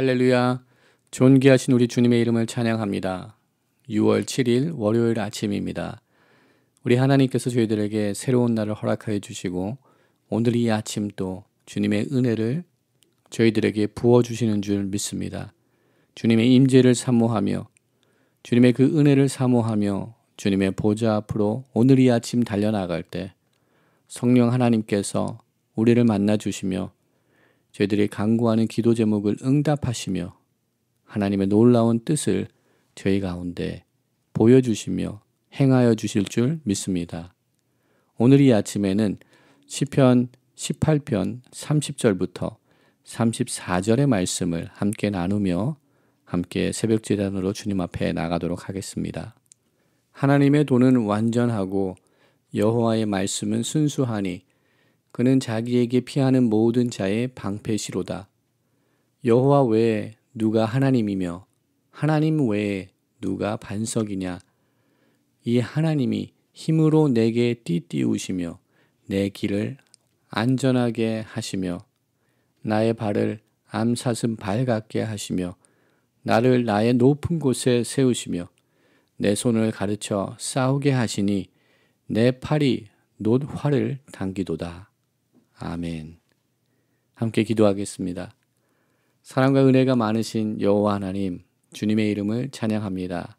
할렐루야. 존귀하신 우리 주님의 이름을 찬양합니다. 6월 7일 월요일 아침입니다. 우리 하나님께서 저희들에게 새로운 날을 허락하여 주시고 오늘 이 아침도 주님의 은혜를 저희들에게 부어주시는 줄 믿습니다. 주님의 임재를 사모하며 주님의 그 은혜를 사모하며 주님의 보좌 앞으로 오늘 이 아침 달려나갈 때 성령 하나님께서 우리를 만나 주시며 저희들이 간구하는 기도 제목을 응답하시며 하나님의 놀라운 뜻을 저희 가운데 보여주시며 행하여 주실 줄 믿습니다. 오늘 이 아침에는 시편 18편 30절부터 34절의 말씀을 함께 나누며 함께 새벽 제단으로 주님 앞에 나가도록 하겠습니다. 하나님의 도는 완전하고 여호와의 말씀은 순수하니 그는 자기에게 피하는 모든 자의 방패시로다. 여호와 외에 누가 하나님이며 하나님 외에 누가 반석이냐. 이 하나님이 힘으로 내게 띠띠우시며 내 길을 안전하게 하시며 나의 발을 암사슴 발 같게 하시며 나를 나의 높은 곳에 세우시며 내 손을 가르쳐 싸우게 하시니 내 팔이 놋 활을 당기도다. 아멘. 함께 기도하겠습니다. 사랑과 은혜가 많으신 여호와 하나님, 주님의 이름을 찬양합니다.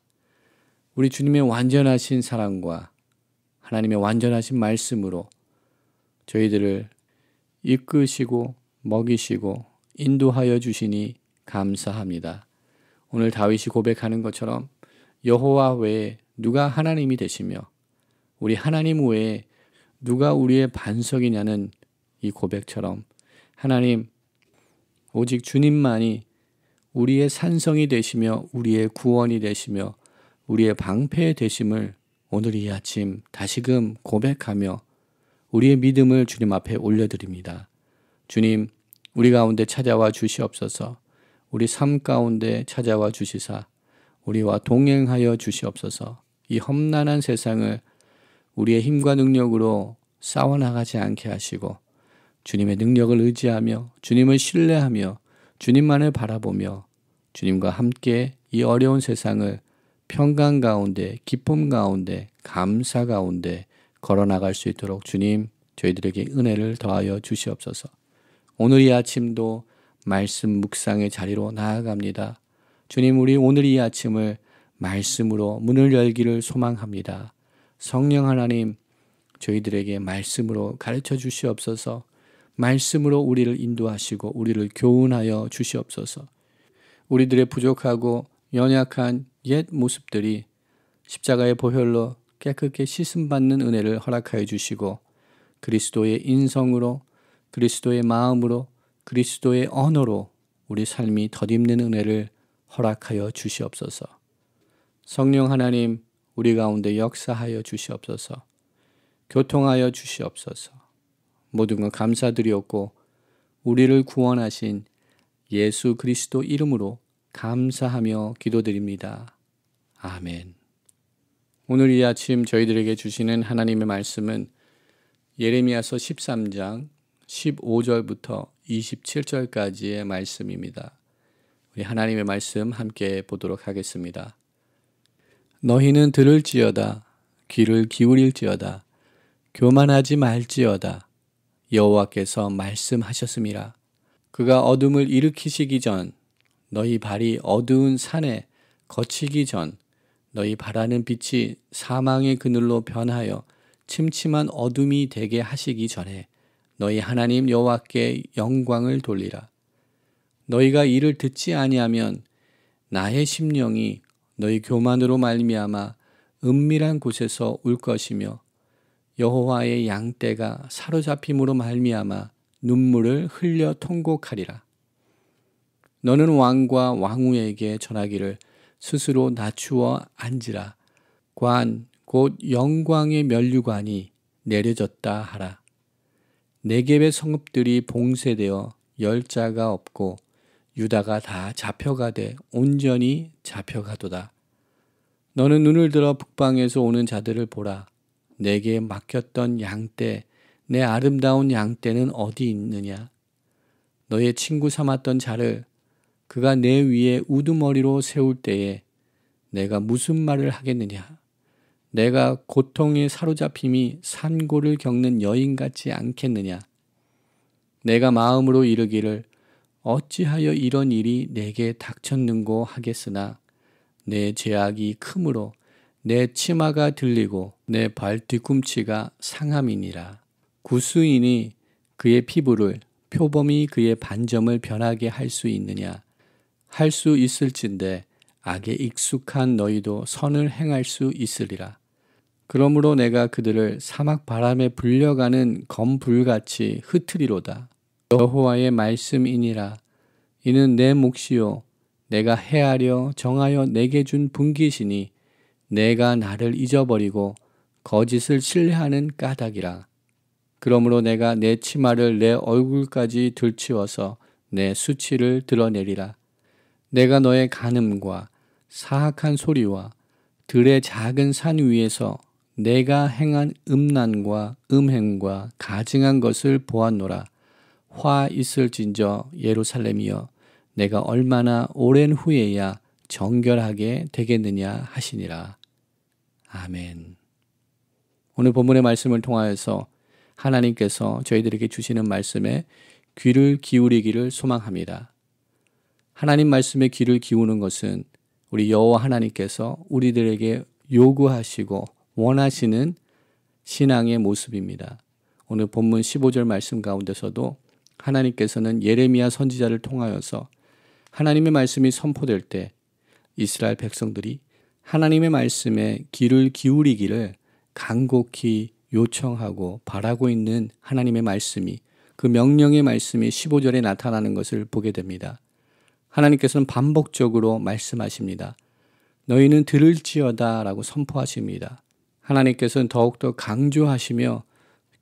우리 주님의 완전하신 사랑과 하나님의 완전하신 말씀으로 저희들을 이끄시고 먹이시고 인도하여 주시니 감사합니다. 오늘 다윗이 고백하는 것처럼 여호와 외에 누가 하나님이 되시며 우리 하나님 외에 누가 우리의 반석이냐는 이 고백처럼 하나님 오직 주님만이 우리의 산성이 되시며 우리의 구원이 되시며 우리의 방패 되심을 오늘 이 아침 다시금 고백하며 우리의 믿음을 주님 앞에 올려드립니다. 주님, 우리 가운데 찾아와 주시옵소서. 우리 삶 가운데 찾아와 주시사 우리와 동행하여 주시옵소서. 이 험난한 세상을 우리의 힘과 능력으로 싸워나가지 않게 하시고 주님의 능력을 의지하며 주님을 신뢰하며 주님만을 바라보며 주님과 함께 이 어려운 세상을 평강 가운데 기쁨 가운데 감사 가운데 걸어나갈 수 있도록 주님 저희들에게 은혜를 더하여 주시옵소서. 오늘 이 아침도 말씀 묵상의 자리로 나아갑니다. 주님, 우리 오늘 이 아침을 말씀으로 문을 열기를 소망합니다. 성령 하나님, 저희들에게 말씀으로 가르쳐 주시옵소서. 말씀으로 우리를 인도하시고 우리를 교훈하여 주시옵소서. 우리들의 부족하고 연약한 옛 모습들이 십자가의 보혈로 깨끗게 씻음받는 은혜를 허락하여 주시고 그리스도의 인성으로 그리스도의 마음으로 그리스도의 언어로 우리 삶이 덧입는 은혜를 허락하여 주시옵소서. 성령 하나님, 우리 가운데 역사하여 주시옵소서. 교통하여 주시옵소서. 모든 것 감사드리옵고 우리를 구원하신 예수 그리스도 이름으로 감사하며 기도드립니다. 아멘. 오늘 이 아침 저희들에게 주시는 하나님의 말씀은 예레미야서 13장 15절부터 27절까지의 말씀입니다. 우리 하나님의 말씀 함께 보도록 하겠습니다. 너희는 들을지어다. 귀를 기울일지어다. 교만하지 말지어다. 여호와께서 말씀하셨음이라. 그가 어둠을 일으키시기 전 너희 발이 어두운 산에 거치기 전 너희 바라는 빛이 사망의 그늘로 변하여 침침한 어둠이 되게 하시기 전에 너희 하나님 여호와께 영광을 돌리라. 너희가 이를 듣지 아니하면 나의 심령이 너희 교만으로 말미암아 은밀한 곳에서 울 것이며 여호와의 양떼가 사로잡힘으로 말미암아 눈물을 흘려 통곡하리라. 너는 왕과 왕후에게 전하기를 스스로 낮추어 앉으라. 관 곧 영광의 면류관이 내려졌다 하라. 네겝의 성읍들이 봉쇄되어 열자가 없고 유다가 다 잡혀가되 온전히 잡혀가도다. 너는 눈을 들어 북방에서 오는 자들을 보라. 내게 맡겼던 양떼, 내 아름다운 양떼는 어디 있느냐? 너의 친구 삼았던 자를 그가 내 위에 우두머리로 세울 때에 내가 무슨 말을 하겠느냐? 내가 고통에 사로잡힘이 산고를 겪는 여인 같지 않겠느냐? 내가 마음으로 이르기를 어찌하여 이런 일이 내게 닥쳤는고 하겠으나 내 죄악이 크므로 내 치마가 들리고 내 발 뒤꿈치가 상함이니라. 구스인이 그의 피부를 표범이 그의 반점을 변하게 할 수 있느냐? 할 수 있을진데 악에 익숙한 너희도 선을 행할 수 있으리라. 그러므로 내가 그들을 사막 바람에 불려가는 검불같이 흩으리로다. 여호와의 말씀이니라. 이는 내 몫이요 내가 헤아려 정하여 내게 준 분깃이니 내가 나를 잊어버리고 거짓을 신뢰하는 까닭이라. 그러므로 내가 내 치마를 내 얼굴까지 들치워서 내 수치를 드러내리라. 내가 너의 간음과 사악한 소리와 들의 작은 산 위에서 내가 행한 음란과 음행과 가증한 것을 보았노라. 화 있을진저 예루살렘이여 내가 얼마나 오랜 후에야 정결하게 되겠느냐 하시니라. 아멘. 오늘 본문의 말씀을 통하여서 하나님께서 저희들에게 주시는 말씀에 귀를 기울이기를 소망합니다. 하나님 말씀에 귀를 기우는 것은 우리 여호와 하나님께서 우리들에게 요구하시고 원하시는 신앙의 모습입니다. 오늘 본문 15절 말씀 가운데서도 하나님께서는 예레미야 선지자를 통하여서 하나님의 말씀이 선포될 때 이스라엘 백성들이 하나님의 말씀에 귀를 기울이기를 간곡히 요청하고 바라고 있는 하나님의 말씀이, 그 명령의 말씀이 15절에 나타나는 것을 보게 됩니다. 하나님께서는 반복적으로 말씀하십니다. 너희는 들을지어다 라고 선포하십니다. 하나님께서는 더욱더 강조하시며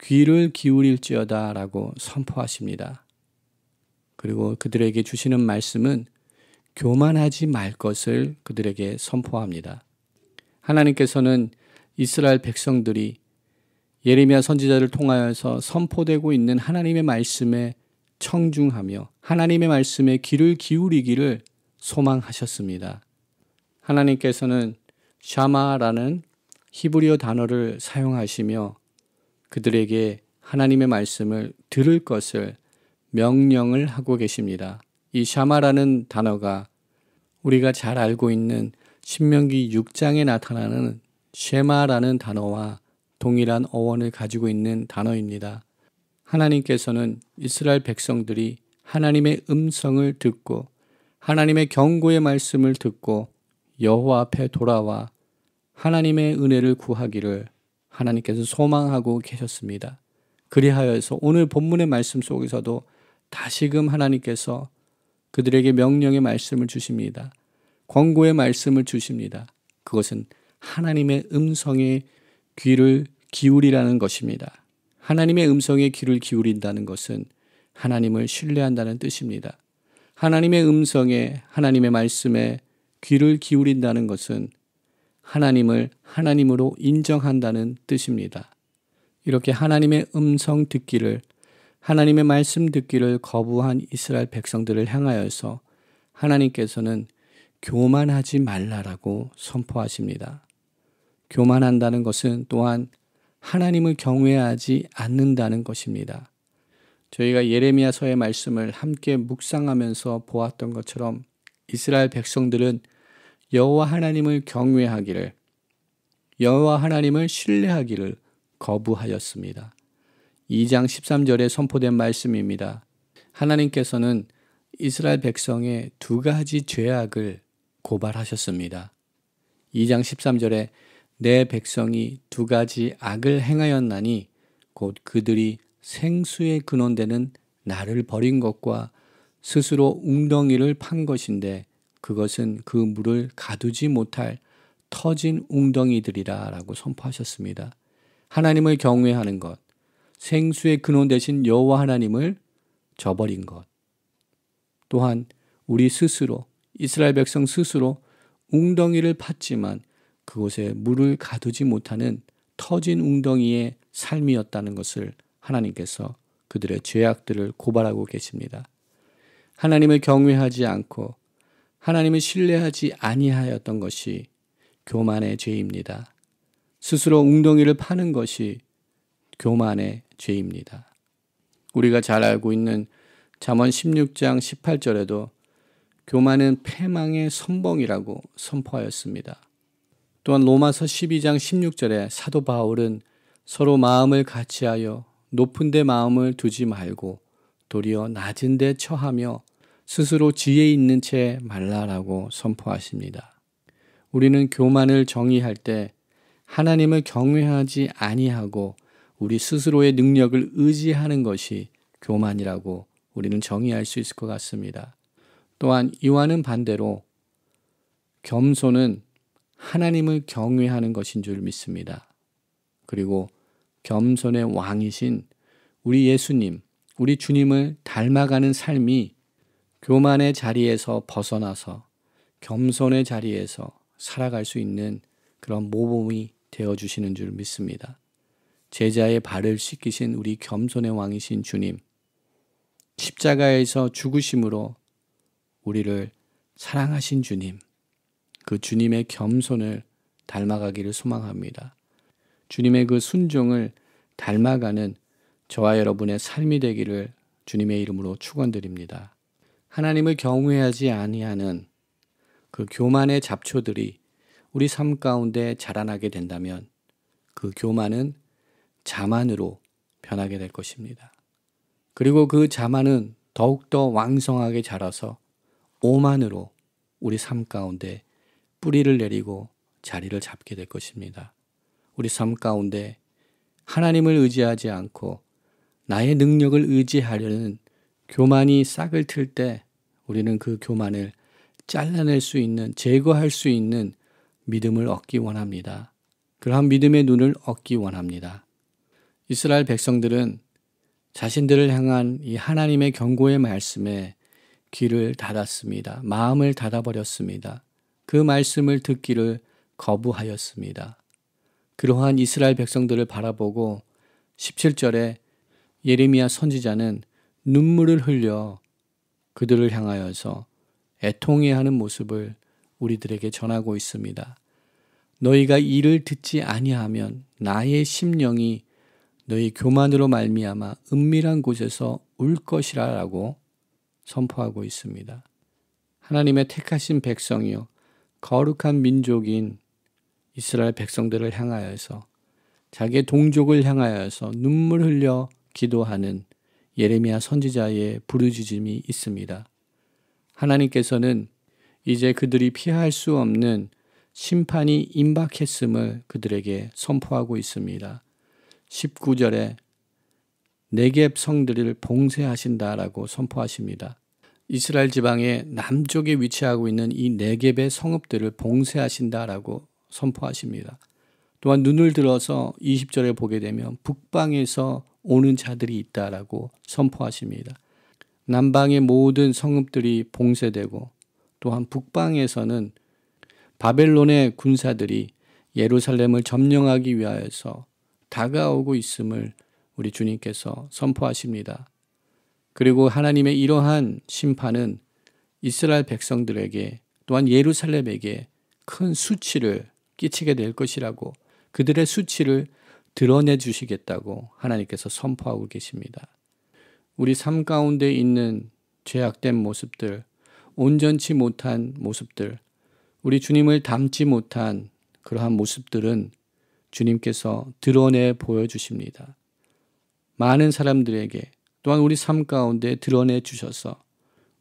귀를 기울일지어다 라고 선포하십니다. 그리고 그들에게 주시는 말씀은 교만하지 말 것을 그들에게 선포합니다. 하나님께서는 이스라엘 백성들이 예레미야 선지자를 통하여서 선포되고 있는 하나님의 말씀에 청중하며 하나님의 말씀에 귀를 기울이기를 소망하셨습니다. 하나님께서는 샤마라는 히브리어 단어를 사용하시며 그들에게 하나님의 말씀을 들을 것을 명령을 하고 계십니다. 이 샤마라는 단어가 우리가 잘 알고 있는 신명기 6장에 나타나는 쉐마라는 단어와 동일한 어원을 가지고 있는 단어입니다. 하나님께서는 이스라엘 백성들이 하나님의 음성을 듣고 하나님의 경고의 말씀을 듣고 여호와 앞에 돌아와 하나님의 은혜를 구하기를 하나님께서 소망하고 계셨습니다. 그리하여서 오늘 본문의 말씀 속에서도 다시금 하나님께서 그들에게 명령의 말씀을 주십니다. 권고의 말씀을 주십니다. 그것은 하나님의 음성에 귀를 기울이라는 것입니다. 하나님의 음성에 귀를 기울인다는 것은 하나님을 신뢰한다는 뜻입니다. 하나님의 음성에, 하나님의 말씀에 귀를 기울인다는 것은 하나님을 하나님으로 인정한다는 뜻입니다. 이렇게 하나님의 음성 듣기를, 하나님의 말씀 듣기를 거부한 이스라엘 백성들을 향하여서 하나님께서는 교만하지 말라라고 선포하십니다. 교만한다는 것은 또한 하나님을 경외하지 않는다는 것입니다. 저희가 예레미야서의 말씀을 함께 묵상하면서 보았던 것처럼 이스라엘 백성들은 여호와 하나님을 경외하기를, 여호와 하나님을 신뢰하기를 거부하였습니다. 2장 13절에 선포된 말씀입니다. 하나님께서는 이스라엘 백성의 두 가지 죄악을 고발하셨습니다. 2장 13절에 내 백성이 두 가지 악을 행하였나니 곧 그들이 생수에 근원되는 나를 버린 것과 스스로 웅덩이를 판 것인데 그것은 그 물을 가두지 못할 터진 웅덩이들이라 라고 선포하셨습니다. 하나님을 경외하는 것, 생수의 근원 되신 여호와 하나님을 저버린 것, 또한 우리 스스로, 이스라엘 백성 스스로 웅덩이를 팠지만 그곳에 물을 가두지 못하는 터진 웅덩이의 삶이었다는 것을 하나님께서 그들의 죄악들을 고발하고 계십니다. 하나님을 경외하지 않고 하나님을 신뢰하지 아니하였던 것이 교만의 죄입니다. 스스로 웅덩이를 파는 것이 교만의 죄입니다. 우리가 잘 알고 있는 잠언 16장 18절에도 교만은 패망의 선봉이라고 선포하였습니다. 또한 로마서 12장 16절에 사도 바울은 서로 마음을 같이하여 높은 데 마음을 두지 말고 도리어 낮은 데 처하며 스스로 지혜 있는 채 말라라고 선포하십니다. 우리는 교만을 정의할 때 하나님을 경외하지 아니하고 우리 스스로의 능력을 의지하는 것이 교만이라고 우리는 정의할 수 있을 것 같습니다. 또한 이와는 반대로 겸손은 하나님을 경외하는 것인 줄 믿습니다. 그리고 겸손의 왕이신 우리 예수님, 우리 주님을 닮아가는 삶이 교만의 자리에서 벗어나서 겸손의 자리에서 살아갈 수 있는 그런 모범이 되어주시는 줄 믿습니다. 제자의 발을 씻기신 우리 겸손의 왕이신 주님, 십자가에서 죽으심으로 우리를 사랑하신 주님, 그 주님의 겸손을 닮아가기를 소망합니다. 주님의 그 순종을 닮아가는 저와 여러분의 삶이 되기를 주님의 이름으로 축원드립니다. 하나님을 경외하지 아니하는 그 교만의 잡초들이 우리 삶 가운데 자라나게 된다면 그 교만은 자만으로 변하게 될 것입니다. 그리고 그 자만은 더욱더 왕성하게 자라서 오만으로 우리 삶 가운데 뿌리를 내리고 자리를 잡게 될 것입니다. 우리 삶 가운데 하나님을 의지하지 않고 나의 능력을 의지하려는 교만이 싹을 틀 때 우리는 그 교만을 잘라낼 수 있는, 제거할 수 있는 믿음을 얻기 원합니다. 그러한 믿음의 눈을 얻기 원합니다. 이스라엘 백성들은 자신들을 향한 이 하나님의 경고의 말씀에 귀를 닫았습니다. 마음을 닫아버렸습니다. 그 말씀을 듣기를 거부하였습니다. 그러한 이스라엘 백성들을 바라보고 17절에 예레미야 선지자는 눈물을 흘려 그들을 향하여서 애통해하는 모습을 우리들에게 전하고 있습니다. 너희가 이를 듣지 아니하면 나의 심령이 너희 교만으로 말미암아 은밀한 곳에서 울 것이라라고 선포하고 있습니다. 하나님의 택하신 백성이요 거룩한 민족인 이스라엘 백성들을 향하여서 자기의 동족을 향하여서 눈물 흘려 기도하는 예레미야 선지자의 부르짖음이 있습니다. 하나님께서는 이제 그들이 피할 수 없는 심판이 임박했음을 그들에게 선포하고 있습니다. 19절에 네겝 성들을 봉쇄하신다라고 선포하십니다. 이스라엘 지방의 남쪽에 위치하고 있는 이 네겝의 성읍들을 봉쇄하신다라고 선포하십니다. 또한 눈을 들어서 20절에 보게 되면 북방에서 오는 자들이 있다라고 선포하십니다. 남방의 모든 성읍들이 봉쇄되고 또한 북방에서는 바벨론의 군사들이 예루살렘을 점령하기 위하여서 다가오고 있음을 우리 주님께서 선포하십니다. 그리고 하나님의 이러한 심판은 이스라엘 백성들에게 또한 예루살렘에게 큰 수치를 끼치게 될 것이라고 그들의 수치를 드러내 주시겠다고 하나님께서 선포하고 계십니다. 우리 삶 가운데 있는 죄악된 모습들, 온전치 못한 모습들, 우리 주님을 닮지 못한 그러한 모습들은 주님께서 드러내 보여주십니다. 많은 사람들에게 또한 우리 삶 가운데 드러내 주셔서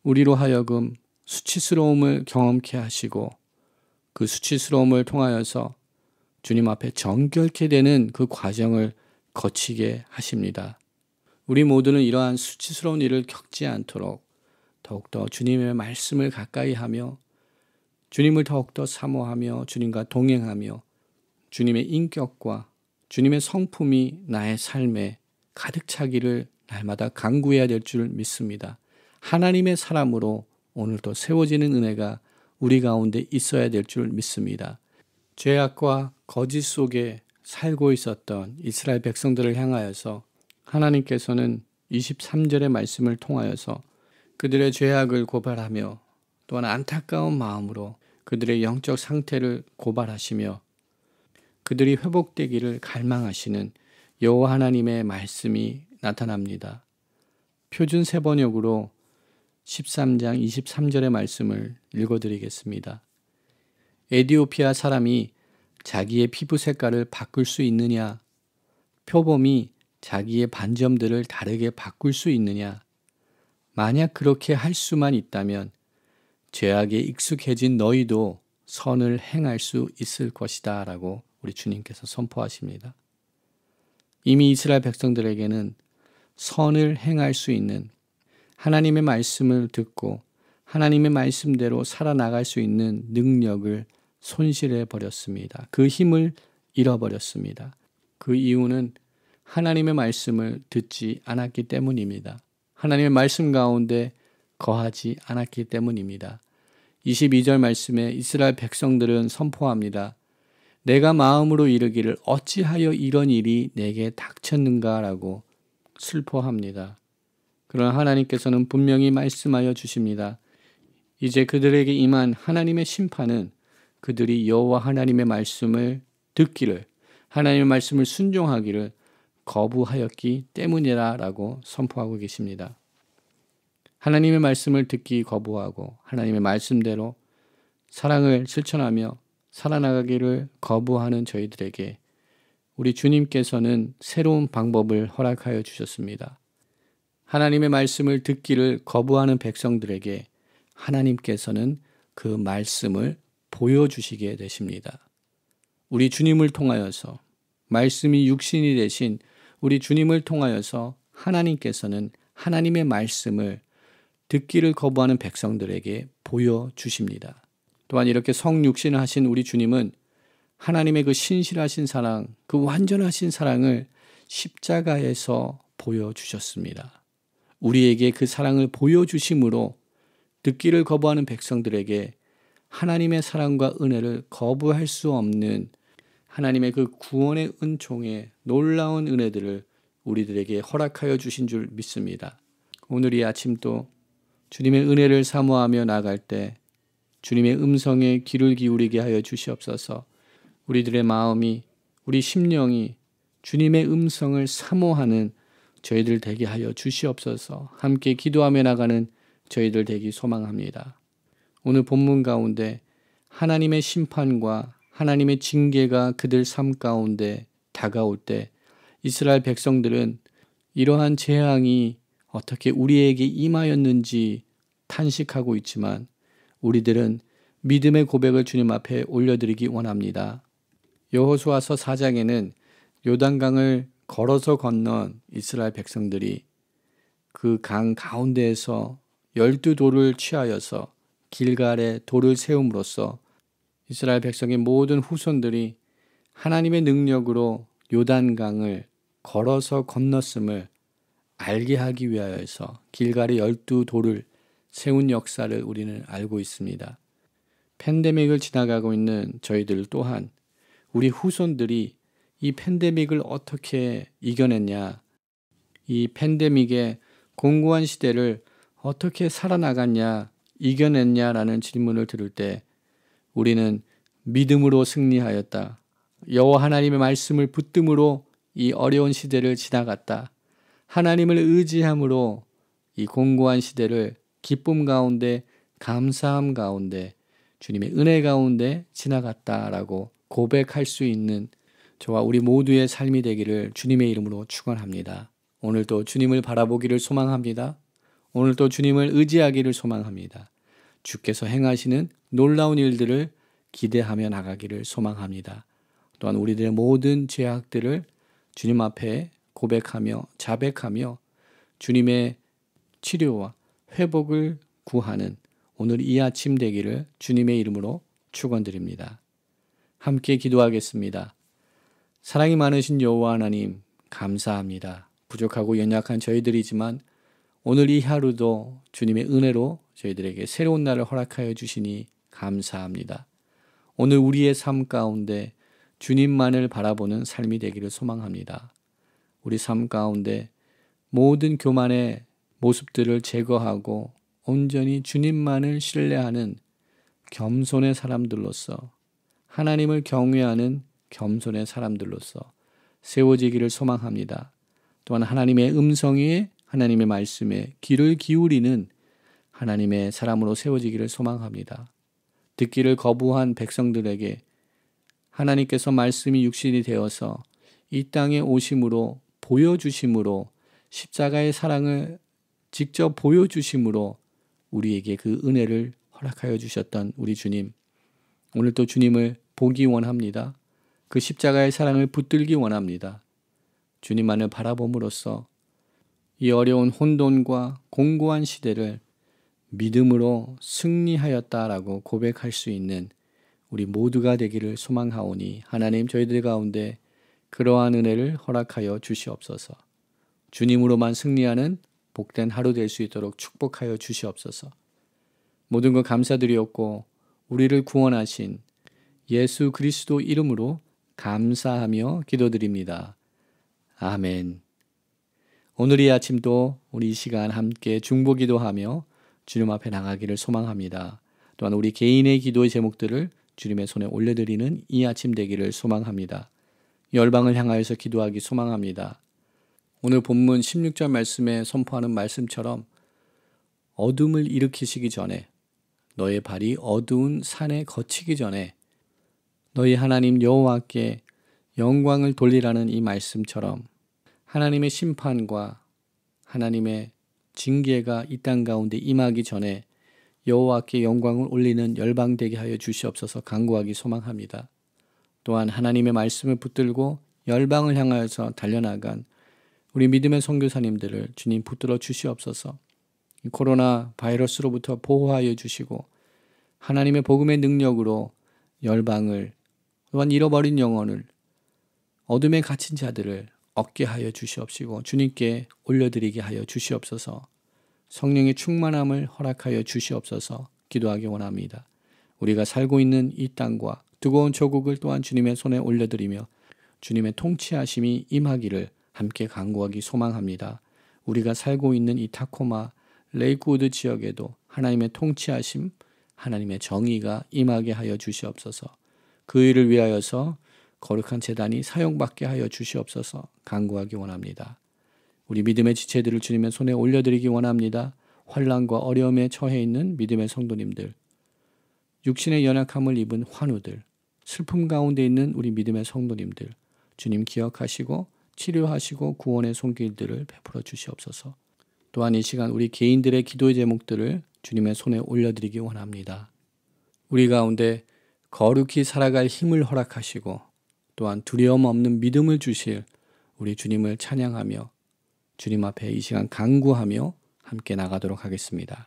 우리로 하여금 수치스러움을 경험케 하시고 그 수치스러움을 통하여서 주님 앞에 정결케 되는 그 과정을 거치게 하십니다. 우리 모두는 이러한 수치스러운 일을 겪지 않도록 더욱더 주님의 말씀을 가까이 하며 주님을 더욱더 사모하며 주님과 동행하며 주님의 인격과 주님의 성품이 나의 삶에 가득 차기를 날마다 간구해야 될 줄 믿습니다. 하나님의 사람으로 오늘도 세워지는 은혜가 우리 가운데 있어야 될 줄 믿습니다. 죄악과 거짓 속에 살고 있었던 이스라엘 백성들을 향하여서 하나님께서는 23절의 말씀을 통하여서 그들의 죄악을 고발하며 또한 안타까운 마음으로 그들의 영적 상태를 고발하시며 그들이 회복되기를 갈망하시는 여호와 하나님의 말씀이 나타납니다. 표준 세번역으로 13장 23절의 말씀을 읽어드리겠습니다. 에디오피아 사람이 자기의 피부 색깔을 바꿀 수 있느냐? 표범이 자기의 반점들을 다르게 바꿀 수 있느냐? 만약 그렇게 할 수만 있다면 죄악에 익숙해진 너희도 선을 행할 수 있을 것이다 라고 우리 주님께서 선포하십니다. 이미 이스라엘 백성들에게는 선을 행할 수 있는 하나님의 말씀을 듣고 하나님의 말씀대로 살아나갈 수 있는 능력을 손실해 버렸습니다. 그 힘을 잃어버렸습니다. 그 이유는 하나님의 말씀을 듣지 않았기 때문입니다. 하나님의 말씀 가운데 거하지 않았기 때문입니다. 22절 말씀에 이스라엘 백성들은 선포합니다. 내가 마음으로 이르기를 어찌하여 이런 일이 내게 닥쳤는가 라고 슬퍼합니다. 그러나 하나님께서는 분명히 말씀하여 주십니다. 이제 그들에게 임한 하나님의 심판은 그들이 여호와 하나님의 말씀을 듣기를 하나님의 말씀을 순종하기를 거부하였기 때문이라 라고 선포하고 계십니다. 하나님의 말씀을 듣기 거부하고 하나님의 말씀대로 사랑을 실천하며 살아나가기를 거부하는 저희들에게 우리 주님께서는 새로운 방법을 허락하여 주셨습니다. 하나님의 말씀을 듣기를 거부하는 백성들에게 하나님께서는 그 말씀을 보여주시게 되십니다. 우리 주님을 통하여서 말씀이 육신이 되신 우리 주님을 통하여서 하나님께서는 하나님의 말씀을 듣기를 거부하는 백성들에게 보여주십니다. 또한 이렇게 성육신을 하신 우리 주님은 하나님의 그 신실하신 사랑, 그 완전하신 사랑을 십자가에서 보여주셨습니다. 우리에게 그 사랑을 보여주심으로 듣기를 거부하는 백성들에게 하나님의 사랑과 은혜를 거부할 수 없는 하나님의 그 구원의 은총의 놀라운 은혜들을 우리들에게 허락하여 주신 줄 믿습니다. 오늘 이 아침도 주님의 은혜를 사모하며 나갈 때 주님의 음성에 귀를 기울이게 하여 주시옵소서. 우리들의 마음이 우리 심령이 주님의 음성을 사모하는 저희들 되게 하여 주시옵소서. 함께 기도하며 나가는 저희들 되기 소망합니다. 오늘 본문 가운데 하나님의 심판과 하나님의 징계가 그들 삶 가운데 다가올 때 이스라엘 백성들은 이러한 재앙이 어떻게 우리에게 임하였는지 탄식하고 있지만 우리들은 믿음의 고백을 주님 앞에 올려드리기 원합니다. 여호수아서 4장에는 요단강을 걸어서 건넌 이스라엘 백성들이 그 강 가운데에서 12돌을 취하여서 길갈에 돌을 세움으로써 이스라엘 백성의 모든 후손들이 하나님의 능력으로 요단강을 걸어서 건넜음을 알게 하기 위하여서 길갈에 12돌을 세운 역사를 우리는 알고 있습니다. 팬데믹을 지나가고 있는 저희들 또한 우리 후손들이 이 팬데믹을 어떻게 이겨냈냐, 이 팬데믹의 공고한 시대를 어떻게 살아나갔냐, 이겨냈냐라는 질문을 들을 때 우리는 믿음으로 승리하였다. 여호와 하나님의 말씀을 붙듦으로 이 어려운 시대를 지나갔다. 하나님을 의지함으로 이 공고한 시대를 기쁨 가운데 감사함 가운데 주님의 은혜 가운데 지나갔다라고 고백할 수 있는 저와 우리 모두의 삶이 되기를 주님의 이름으로 축원합니다. 오늘도 주님을 바라보기를 소망합니다. 오늘도 주님을 의지하기를 소망합니다. 주께서 행하시는 놀라운 일들을 기대하며 나가기를 소망합니다. 또한 우리들의 모든 죄악들을 주님 앞에 고백하며 자백하며 주님의 치료와 회복을 구하는 오늘 이 아침 되기를 주님의 이름으로 축원드립니다. 함께 기도하겠습니다. 사랑이 많으신 여호와 하나님 감사합니다. 부족하고 연약한 저희들이지만 오늘 이 하루도 주님의 은혜로 저희들에게 새로운 날을 허락하여 주시니 감사합니다. 오늘 우리의 삶 가운데 주님만을 바라보는 삶이 되기를 소망합니다. 우리 삶 가운데 모든 교만의 모습들을 제거하고 온전히 주님만을 신뢰하는 겸손의 사람들로서, 하나님을 경외하는 겸손의 사람들로서 세워지기를 소망합니다. 또한 하나님의 음성에, 하나님의 말씀에 귀를 기울이는 하나님의 사람으로 세워지기를 소망합니다. 듣기를 거부한 백성들에게 하나님께서 말씀이 육신이 되어서 이 땅에 오심으로, 보여주심으로, 십자가의 사랑을 직접 보여주심으로 우리에게 그 은혜를 허락하여 주셨던 우리 주님, 오늘도 주님을 보기 원합니다. 그 십자가의 사랑을 붙들기 원합니다. 주님만을 바라봄으로써 이 어려운 혼돈과 공고한 시대를 믿음으로 승리하였다라고 고백할 수 있는 우리 모두가 되기를 소망하오니 하나님, 저희들 가운데 그러한 은혜를 허락하여 주시옵소서. 주님으로만 승리하는 복된 하루 될 수 있도록 축복하여 주시옵소서. 모든 것 감사드리옵고 우리를 구원하신 예수 그리스도 이름으로 감사하며 기도드립니다. 아멘. 오늘 이 아침도 우리 이 시간 함께 중보기도하며 주님 앞에 나가기를 소망합니다. 또한 우리 개인의 기도의 제목들을 주님의 손에 올려드리는 이 아침 되기를 소망합니다. 열방을 향하여서 기도하기 소망합니다. 오늘 본문 16절 말씀에 선포하는 말씀처럼 어둠을 일으키시기 전에, 너의 발이 어두운 산에 거치기 전에 너희 하나님 여호와께 영광을 돌리라는 이 말씀처럼 하나님의 심판과 하나님의 징계가 이 땅 가운데 임하기 전에 여호와께 영광을 올리는 열방 되게 하여 주시옵소서 간구하기 소망합니다. 또한 하나님의 말씀을 붙들고 열방을 향하여서 달려나간 우리 믿음의 선교사님들을 주님 붙들어 주시옵소서. 코로나 바이러스로부터 보호하여 주시고 하나님의 복음의 능력으로 열방을, 또한 잃어버린 영혼을, 어둠에 갇힌 자들을 얻게 하여 주시옵시고 주님께 올려드리게 하여 주시옵소서. 성령의 충만함을 허락하여 주시옵소서 기도하기 원합니다. 우리가 살고 있는 이 땅과 뜨거운 조국을 또한 주님의 손에 올려드리며 주님의 통치하심이 임하기를 함께 간구하기 소망합니다. 우리가 살고 있는 이 타코마, 레이크우드 지역에도 하나님의 통치하심, 하나님의 정의가 임하게 하여 주시옵소서. 그 일을 위하여서 거룩한 제단이 사용받게 하여 주시옵소서 간구하기 원합니다. 우리 믿음의 지체들을 주님의 손에 올려드리기 원합니다. 환난과 어려움에 처해 있는 믿음의 성도님들, 육신의 연약함을 입은 환우들, 슬픔 가운데 있는 우리 믿음의 성도님들, 주님 기억하시고 치료하시고 구원의 손길들을 베풀어 주시옵소서. 또한 이 시간 우리 개인들의 기도의 제목들을 주님의 손에 올려드리기 원합니다. 우리 가운데 거룩히 살아갈 힘을 허락하시고 또한 두려움 없는 믿음을 주실 우리 주님을 찬양하며 주님 앞에 이 시간 간구하며 함께 나가도록 하겠습니다.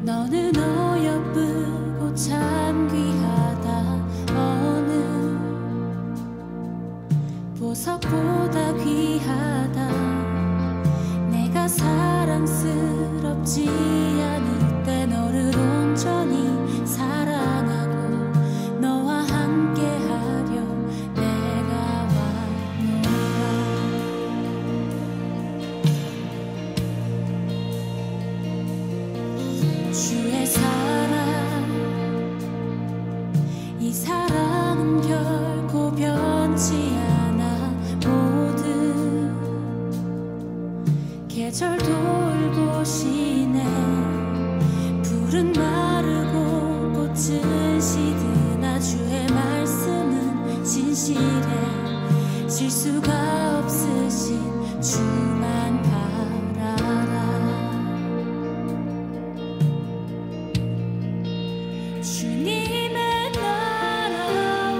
너는 어여쁘고 참 귀하다. 어느 보석보다 귀하다. 내가 사랑스럽지 않을 때 너를 온전히 사랑하고 너와 함께하려 내가 왔노라. 주의 사랑, 이 사랑은 결코 변치 않아. 모든 계절 돌보시네. 풀은 마르고 꽃은 시드나 주의 말씀은 진실해. 실수가 없으신 주만 바라라. 주님의 나라와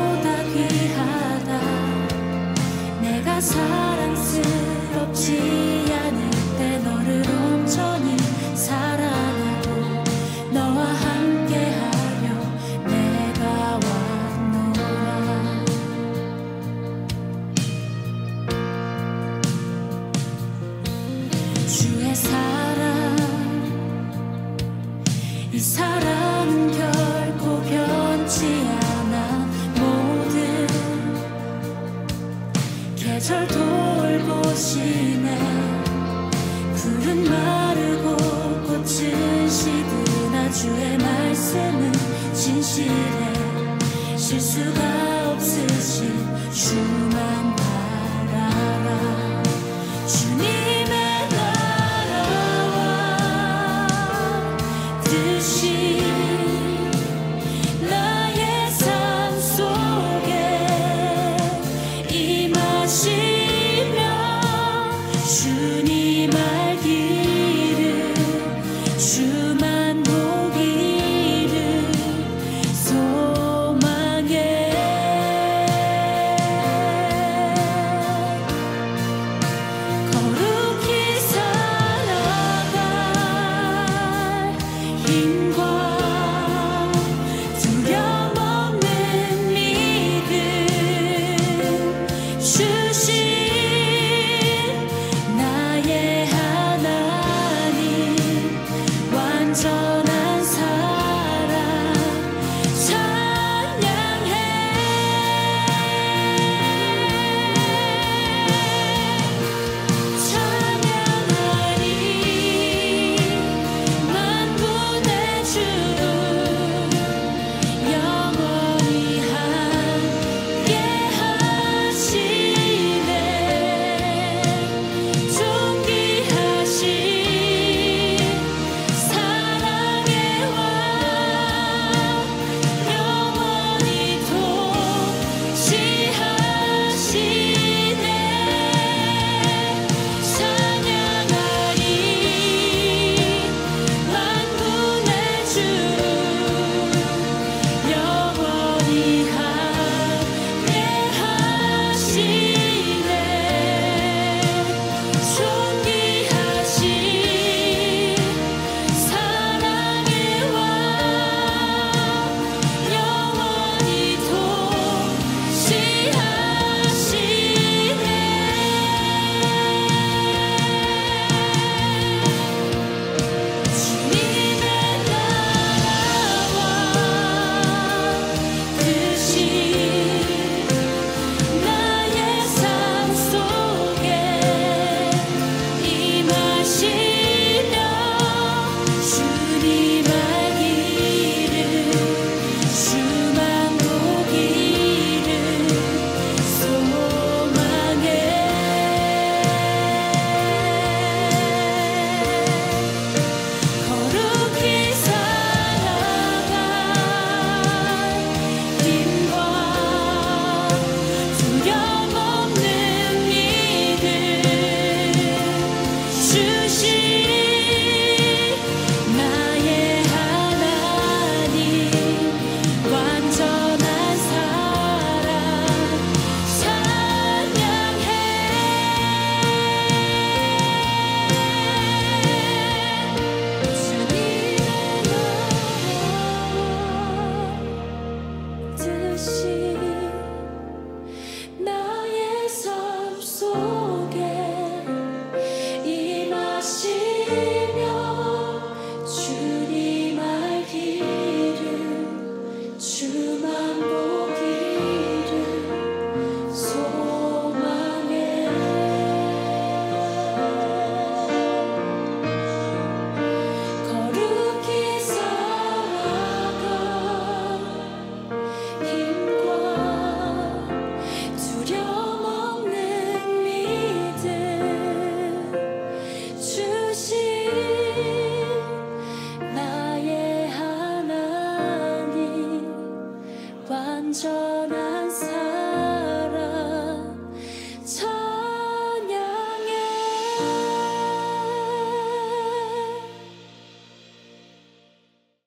보다 귀하다. 내가 사랑스럽지 않을 때 너를 온전히 사랑하고 너와 함께하려 내가 왔노라. 주의 사랑, 이 사랑은 결코 변치 않아. 모든 계절 돌보시네. 푸른 마르고 꽃은 시드나 주의 말씀은 진실해. 실수가 없으신 주